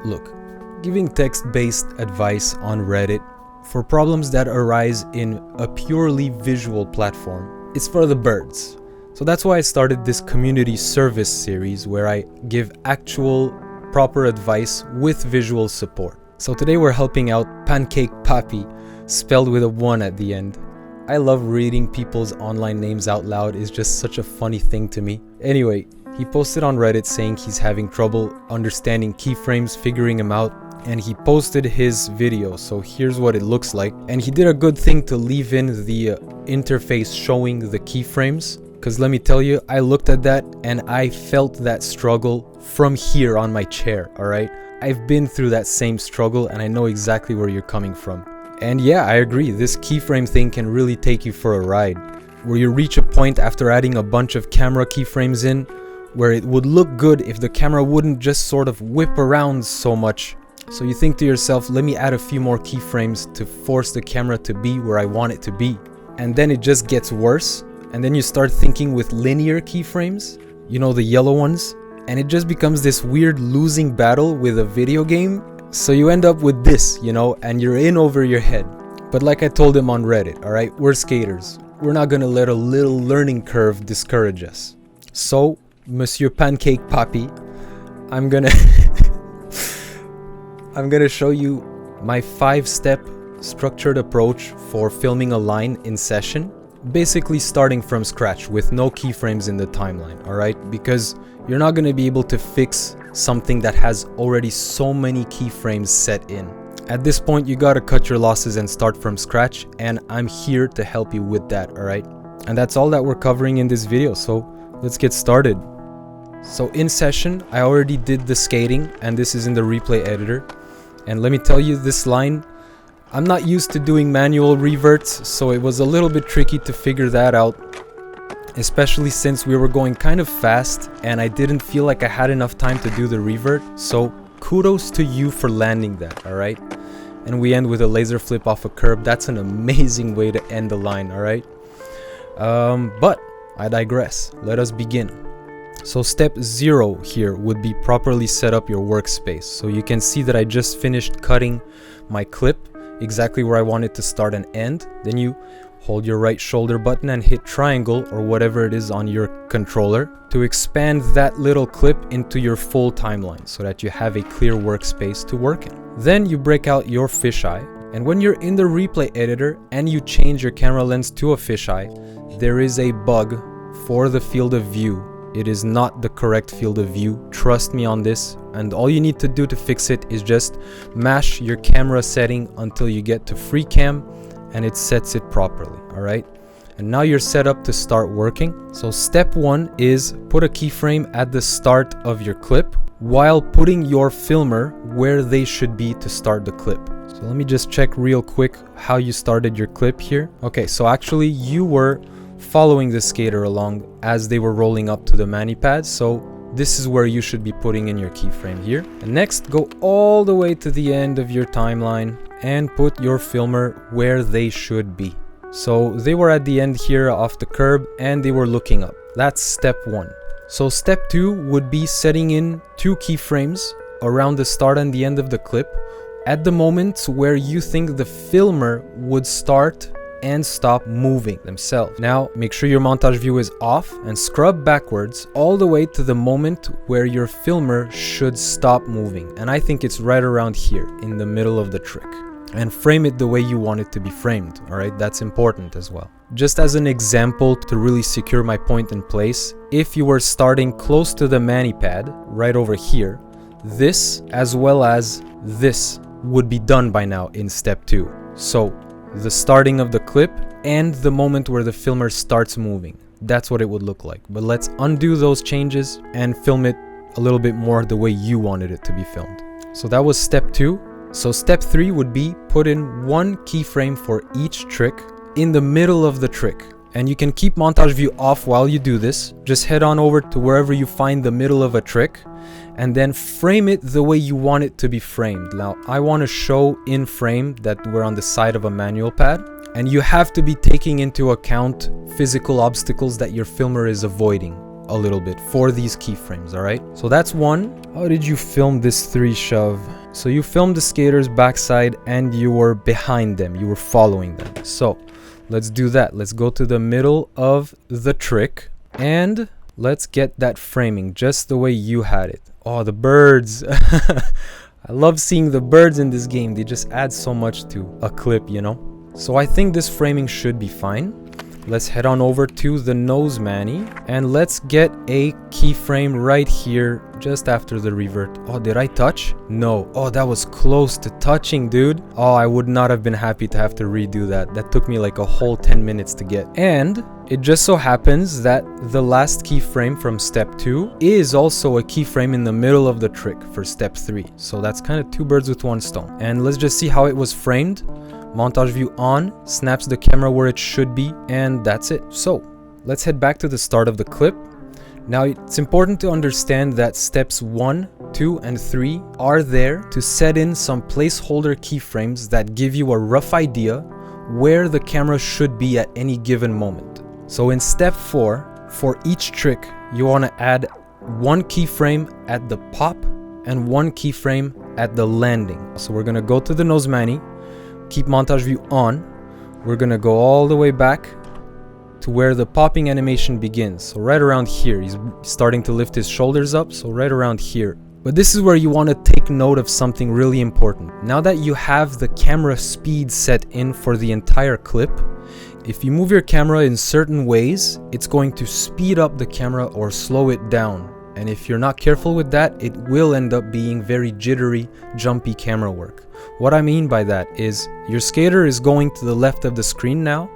Look, giving text-based advice on Reddit for problems that arise in a purely visual platform is for the birds. So that's why I started this community service series where I give actual proper advice with visual support. So today we're helping out Pancake Papi, spelled with a 1 at the end. I love reading people's online names out loud. It's just such a funny thing to me. Anyway, he posted on Reddit saying he's having trouble understanding keyframes, figuring them out, and he posted his video. So here's what it looks like. And he did a good thing to leave in the interface showing the keyframes. Because let me tell you, I looked at that and I felt that struggle from here on my chair, alright? I've been through that same struggle and I know exactly where you're coming from. And yeah, I agree, this keyframe thing can really take you for a ride. Where you reach a point after adding a bunch of camera keyframes in, where it would look good if the camera wouldn't just sort of whip around so much. So you think to yourself, let me add a few more keyframes to force the camera to be where I want it to be. And then it just gets worse. And then you start thinking with linear keyframes, you know, the yellow ones, and it just becomes this weird losing battle with a video game. So you end up with this, you know, and you're in over your head. But like I told him on Reddit, alright, we're skaters. We're not gonna let a little learning curve discourage us. So, Monsieur Pancake Papi, I'm gonna show you my 5-step structured approach for filming a line in session. Basically starting from scratch with no keyframes in the timeline, alright? Because you're not going to be able to fix something that has already so many keyframes set in. At this point, you got to cut your losses and start from scratch, and I'm here to help you with that, alright? And that's all that we're covering in this video, so let's get started. So in session, I already did the skating, and this is in the replay editor. And let me tell you, this line, I'm not used to doing manual reverts, so it was a little bit tricky to figure that out, especially since we were going kind of fast and I didn't feel like I had enough time to do the revert. So kudos to you for landing that, alright? And we end with a laser flip off a curb. That's an amazing way to end the line, alright? But I digress. Let us begin. So step 0 here would be properly set up your workspace. So you can see that I just finished cutting my clip exactly where I want it to start and end. Then you hold your right shoulder button and hit triangle or whatever it is on your controller to expand that little clip into your full timeline so that you have a clear workspace to work in. Then you break out your fisheye, and when you're in the replay editor and you change your camera lens to a fisheye, there is a bug for the field of view. It is not the correct field of view, trust me on this, and all you need to do to fix it is just mash your camera setting until you get to free cam and it sets it properly, alright? And now you're set up to start working. So step 1 is put a keyframe at the start of your clip while putting your filmer where they should be to start the clip. So let me just check real quick how you started your clip here. Okay, so actually you were following the skater along as they were rolling up to the mani pad, so this is where you should be putting in your keyframe here. And next, go all the way to the end of your timeline and put your filmer where they should be. So they were at the end here off the curb and they were looking up. That's step 1. So step 2 would be setting in 2 keyframes around the start and the end of the clip at the moment where you think the filmer would start and stop moving themselves. Now make sure your montage view is off and scrub backwards all the way to the moment where your filmer should stop moving, and I think it's right around here in the middle of the trick, and frame it the way you want it to be framed, alright? That's important as well. Just as an example to really secure my point in place, if you were starting close to the mani pad right over here, this as well as this would be done by now in step 2. So the starting of the clip and the moment where the filmer starts moving. That's what it would look like. But let's undo those changes and film it a little bit more the way you wanted it to be filmed. So that was step 2. So step 3 would be put in 1 keyframe for each trick in the middle of the trick. And you can keep montage view off while you do this. Just head on over to wherever you find the middle of a trick and then frame it the way you want it to be framed. Now, I want to show in frame that we're on the side of a manual pad, and you have to be taking into account physical obstacles that your filmer is avoiding. a little bit for these keyframes, all right? So that's one. How did you film this 3 shove? So you filmed the skater's backside and you were behind them. You were following them. So let's do that. Let's go to the middle of the trick and let's get that framing just the way you had it. Oh, the birds. I love seeing the birds in this game. They just add so much to a clip, you know? So I think this framing should be fine. Let's head on over to the nose manny and let's get a keyframe right here just after the revert. Oh, did I touch? No. Oh, that was close to touching, dude. Oh, I would not have been happy to have to redo that. That took me like a whole 10 minutes to get. And it just so happens that the last keyframe from step 2 is also a keyframe in the middle of the trick for step 3. So that's kind of 2 birds with 1 stone. And let's just see how it was framed. Montage view on, snaps the camera where it should be, and that's it. So let's head back to the start of the clip. Now it's important to understand that steps 1, 2, and 3 are there to set in some placeholder keyframes that give you a rough idea where the camera should be at any given moment. So in step 4, for each trick, you want to add 1 keyframe at the pop and 1 keyframe at the landing. So we're going to go to the nose manny, keep montage view on. We're gonna go all the way back to where the popping animation begins. So right around here, he's starting to lift his shoulders up, so right around here. But this is where you want to take note of something really important. Now that you have the camera speed set in for the entire clip, if you move your camera in certain ways, it's going to speed up the camera or slow it down. And if you're not careful with that, it will end up being very jittery, jumpy camera work. What I mean by that is your skater is going to the left of the screen now.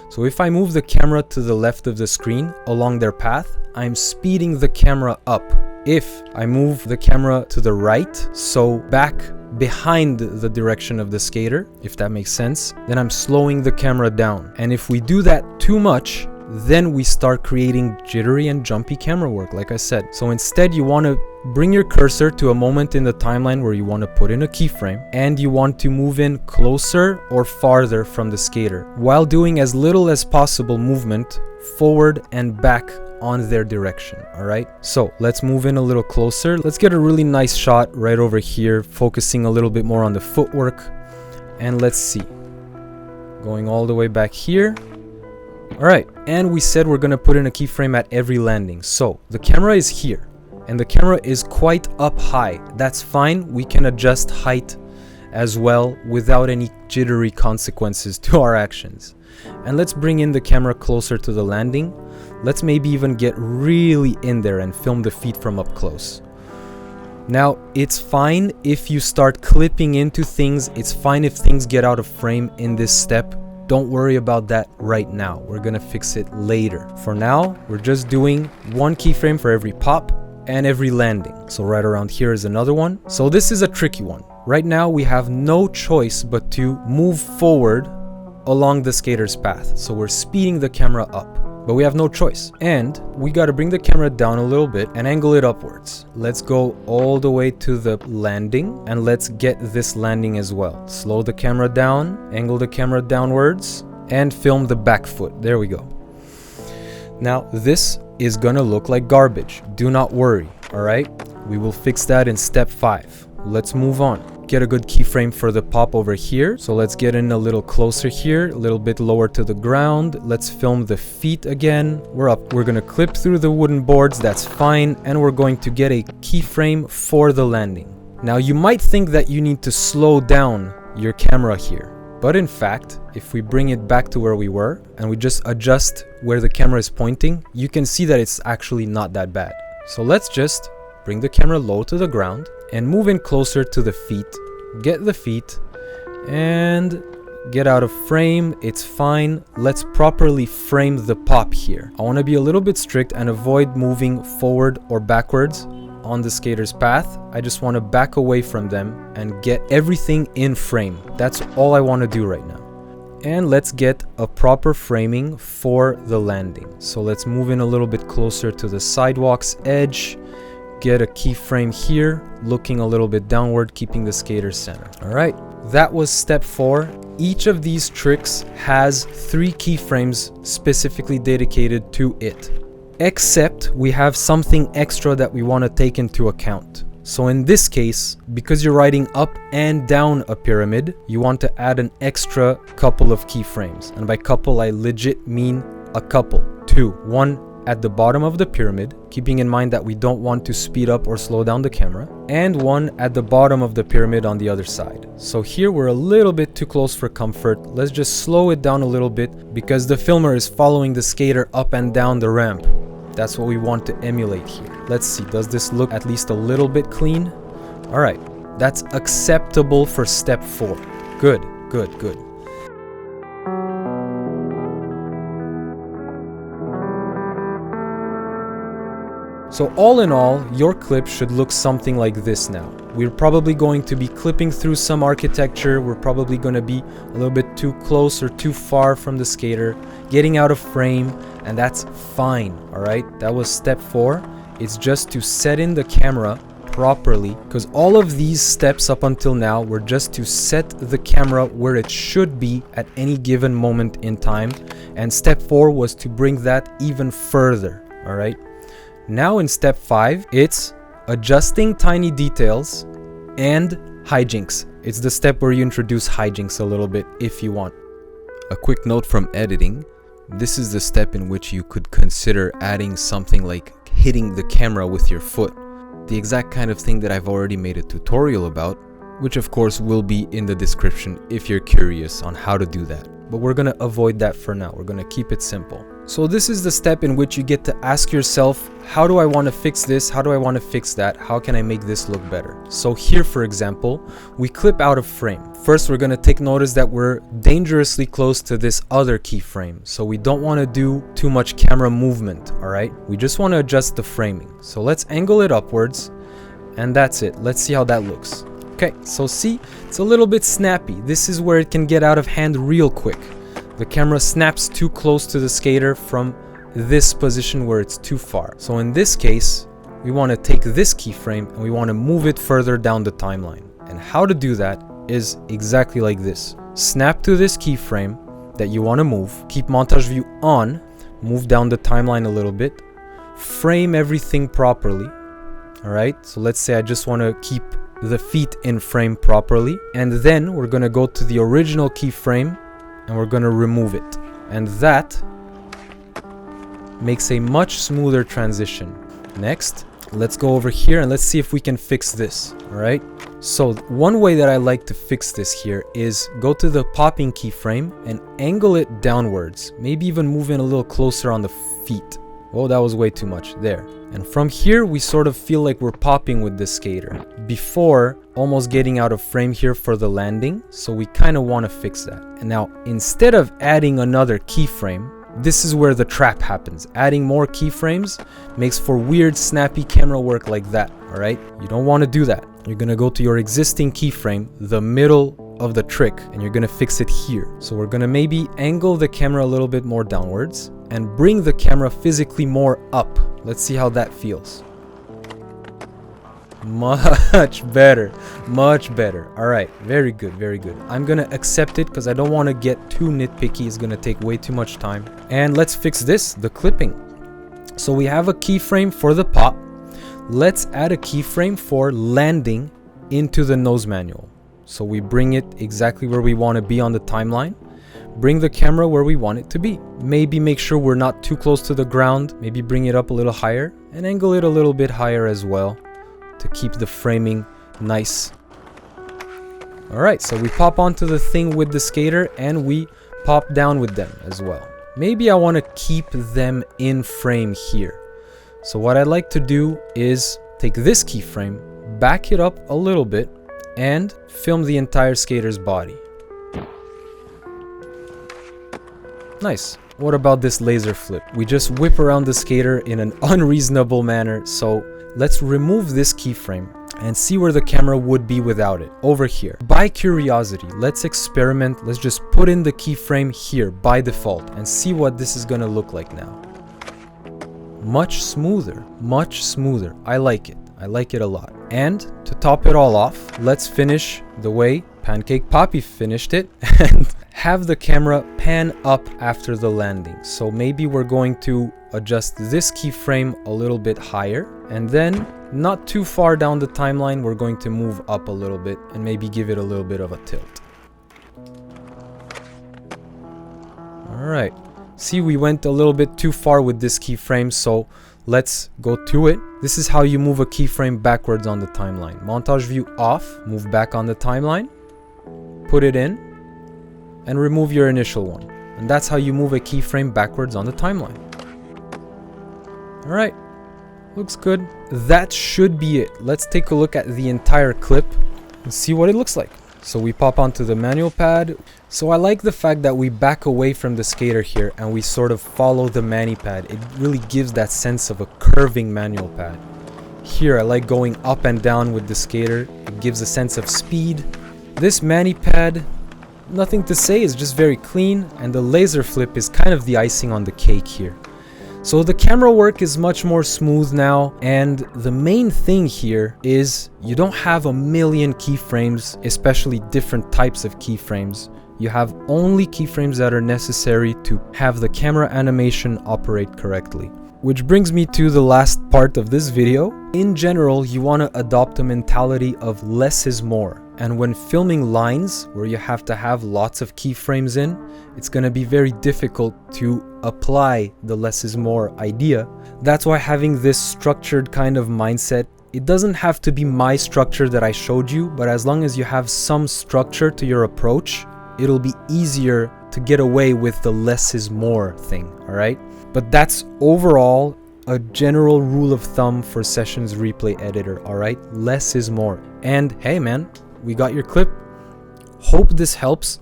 So if I move the camera to the left of the screen along their path, I'm speeding the camera up. If I move the camera to the right, so back behind the direction of the skater, if that makes sense, then I'm slowing the camera down. And if we do that too much, then we start creating jittery and jumpy camera work, like I said. So instead, you want to bring your cursor to a moment in the timeline where you want to put in a keyframe, and you want to move in closer or farther from the skater while doing as little as possible movement forward and back on their direction. All right, so let's move in a little closer. Let's get a really nice shot right over here, focusing a little bit more on the footwork. And let's see, going all the way back here. All right, and we said we're gonna put in a keyframe at every landing. So the camera is here and the camera is quite up high. That's fine. We can adjust height as well without any jittery consequences to our actions. And let's bring in the camera closer to the landing. Let's maybe even get really in there and film the feet from up close. Now, it's fine if you start clipping into things. It's fine if things get out of frame in this step. Don't worry about that right now. We're gonna fix it later. For now, we're just doing 1 keyframe for every pop and every landing. So right around here is another one. So this is a tricky one. Right now, we have no choice but to move forward along the skater's path. So we're speeding the camera up, but we have no choice. And we gotta bring the camera down a little bit and angle it upwards. Let's go all the way to the landing and let's get this landing as well. Slow the camera down, angle the camera downwards, and film the back foot. There we go. Now this is gonna look like garbage. Do not worry, all right? We will fix that in step 5. Let's move on. Get a good keyframe for the pop over here. So let's get in a little closer here, a little bit lower to the ground. Let's film the feet again. We're up. We're gonna clip through the wooden boards, that's fine. And we're going to get a keyframe for the landing. Now you might think that you need to slow down your camera here. But in fact, if we bring it back to where we were and we just adjust where the camera is pointing, you can see that it's actually not that bad. So let's just bring the camera low to the ground and move in closer to the feet. Get the feet and get out of frame. It's fine. Let's properly frame the pop here. I want to be a little bit strict and avoid moving forward or backwards on the skater's path. I just want to back away from them and get everything in frame. That's all I want to do right now. And let's get a proper framing for the landing. So let's move in a little bit closer to the sidewalk's edge. Get a keyframe here, looking a little bit downward, keeping the skater center. All right, that was step 4. Each of these tricks has 3 keyframes specifically dedicated to it. except we have something extra that we want to take into account. So in this case, because you're writing up and down a pyramid, you want to add an extra couple of keyframes. And by couple, I legit mean a couple. Two. One at the bottom of the pyramid, keeping in mind that we don't want to speed up or slow down the camera, and one at the bottom of the pyramid on the other side. So here we're a little bit too close for comfort. Let's just slow it down a little bit because the filmer is following the skater up and down the ramp. That's what we want to emulate here. Let's see, does this look at least a little bit clean? All right, that's acceptable for step 4. Good, good, good. So all in all, your clip should look something like this now. We're probably going to be clipping through some architecture. We're probably going to be a little bit too close or too far from the skater, getting out of frame, and that's fine, all right? That was step 4. It's just to set in the camera properly, because all of these steps up until now were just to set the camera where it should be at any given moment in time. And step 4 was to bring that even further, all right? Now in step 5, it's adjusting tiny details and hijinks. It's the step where you introduce hijinks a little bit if you want. A quick note from editing. This is the step in which you could consider adding something like hitting the camera with your foot. The exact kind of thing that I've already made a tutorial about, which of course will be in the description if you're curious on how to do that. But we're gonna avoid that for now. We're gonna keep it simple. So this is the step in which you get to ask yourself, how do I want to fix this? How do I want to fix that? How can I make this look better? So here, for example, we clip out of frame. First, we're going to take notice that we're dangerously close to this other keyframe. So we don't want to do too much camera movement, all right? We just want to adjust the framing. So let's angle it upwards, and that's it. Let's see how that looks. Okay, so see, it's a little bit snappy. This is where it can get out of hand real quick. The camera snaps too close to the skater from this position where it's too far. So in this case, we want to take this keyframe and we want to move it further down the timeline. And how to do that is exactly like this. Snap to this keyframe that you want to move, keep montage view on, move down the timeline a little bit, frame everything properly. All right, so let's say I just want to keep the feet in frame properly. And then we're going to go to the original keyframe and we're going to remove it. And that makes a much smoother transition. Next, let's go over here and let's see if we can fix this. All right. So one way that I like to fix this here is go to the popping keyframe and angle it downwards. Maybe even move in a little closer on the feet. Oh, that was way too much there. And from here, we sort of feel like we're popping with the skater before almost getting out of frame here for the landing. So we kind of want to fix that. And now, instead of adding another keyframe, this is where the trap happens. Adding more keyframes makes for weird, snappy camera work like that. All right, you don't want to do that. You're going to go to your existing keyframe, the middle of the trick, and you're going to fix it here. So we're going to maybe angle the camera a little bit more downwards and bring the camera physically more up. Let's see how that feels. Much better, much better. All right, very good, very good. I'm gonna accept it because I don't want to get too nitpicky. It's gonna take way too much time. And let's fix this, the clipping. So we have a keyframe for the pop. Let's add a keyframe for landing into the nose manual. So we bring it exactly where we want to be on the timeline. Bring the camera where we want it to be. Maybe make sure we're not too close to the ground. Maybe bring it up a little higher and angle it a little bit higher as well to keep the framing nice. All right, so we pop onto the thing with the skater and we pop down with them as well. Maybe I want to keep them in frame here. So what I'd like to do is take this keyframe, back it up a little bit, and film the entire skater's body. Nice. What about this laser flip? We just whip around the skater in an unreasonable manner. So let's remove this keyframe and see where the camera would be without it. Over here. By curiosity, let's experiment. Let's just put in the keyframe here by default and see what this is going to look like now. Much smoother, much smoother. I like it. I like it a lot. And to top it all off, let's finish the way Pancake Poppy finished it. And have the camera pan up after the landing. So maybe we're going to adjust this keyframe a little bit higher, and then not too far down the timeline, we're going to move up a little bit and maybe give it a little bit of a tilt. Alright, see, we went a little bit too far with this keyframe, so let's go to it. This is how you move a keyframe backwards on the timeline. Montage view off, move back on the timeline, put it in, and remove your initial one. And that's how you move a keyframe backwards on the timeline. Alright, looks good. That should be it. Let's take a look at the entire clip and see what it looks like. So we pop onto the manual pad. So I like the fact that we back away from the skater here and we sort of follow the mani pad. It really gives that sense of a curving manual pad. Here I like going up and down with the skater. It gives a sense of speed. This mani pad, nothing to say, is just very clean, and the laser flip is kind of the icing on the cake here. So the camera work is much more smooth now, and the main thing here is you don't have a million keyframes, especially different types of keyframes. You have only keyframes that are necessary to have the camera animation operate correctly. Which brings me to the last part of this video. In general, you want to adopt a mentality of less is more. And when filming lines where you have to have lots of keyframes in, it's going to be very difficult to apply the less is more idea. That's why having this structured kind of mindset, it doesn't have to be my structure that I showed you, but as long as you have some structure to your approach, it'll be easier to get away with the less is more thing, alright? But that's overall a general rule of thumb for Sessions Replay Editor, alright? Less is more. And hey man, we got your clip. Hope this helps.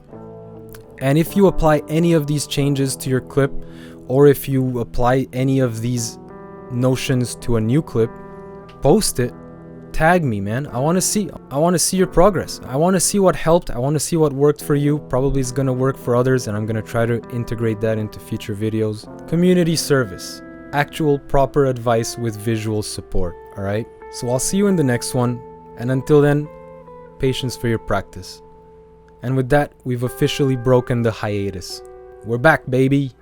And if you apply any of these changes to your clip, or if you apply any of these notions to a new clip, post it. Tag me, man. I want to see your progress. I want to see what helped. I want to see what worked for you. Probably is going to work for others, and I'm going to try to integrate that into future videos. Community service, actual proper advice with visual support. All right. So I'll see you in the next one. And until then, patience for your practice. And with that, we've officially broken the hiatus. We're back, baby.